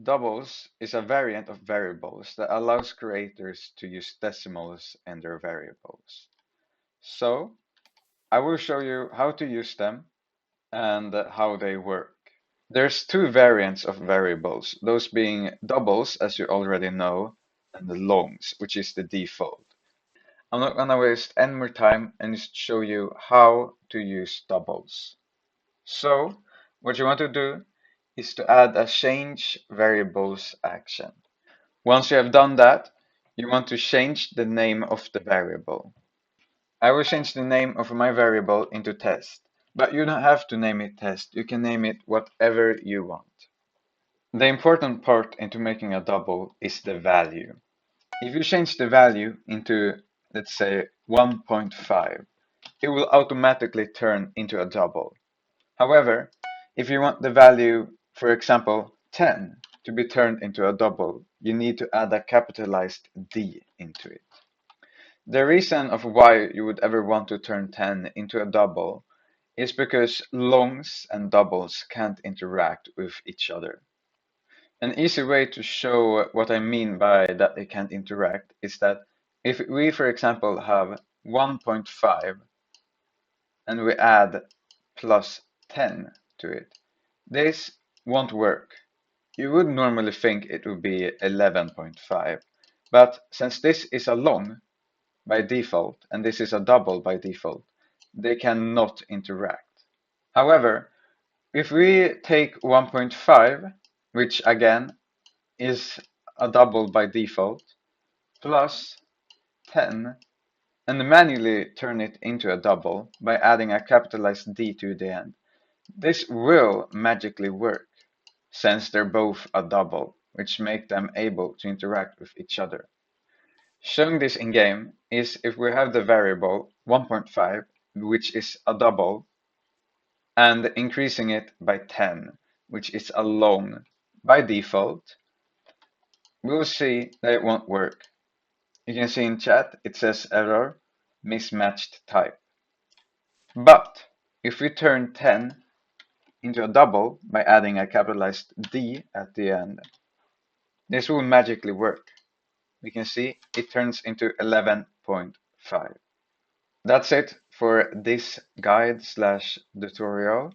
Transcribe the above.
Doubles is a variant of variables that allows creators to use decimals in their variables. So, I will show you how to use them and how they work. There's two variants of variables, those being doubles, as you already know, and the longs, which is the default. I'm not gonna waste any more time and just show you how to use doubles. So, what you want to do is to add a change variables action. Once you have done that, you want to change the name of the variable. I will change the name of my variable into test, but you don't have to name it test. You can name it whatever you want. The important part into making a double is the value. If you change the value into, let's say, 1.5, it will automatically turn into a double. However, if you want the value, for example, 10 to be turned into a double, you need to add a capitalized D into it. The reason of why you would ever want to turn 10 into a double is because longs and doubles can't interact with each other. An easy way to show what I mean by that they can't interact is that if we, for example, have 1.5 and we add plus 10 to it, this won't work. You would normally think it would be 11.5, but since this is a long by default and this is a double by default, they cannot interact. However, if we take 1.5, which again is a double by default, plus 10, and manually turn it into a double by adding a capitalized D to the end, this will magically work, since they're both a double, which make them able to interact with each other. Showing this in game is if we have the variable 1.5, which is a double, and increasing it by 10, which is a long by default, we'll see that it won't work. You can see in chat it says error, mismatched type. But if we turn 10 into a double by adding a capitalized D at the end, this will magically work. We can see it turns into 11.5. That's it for this guide slash tutorial.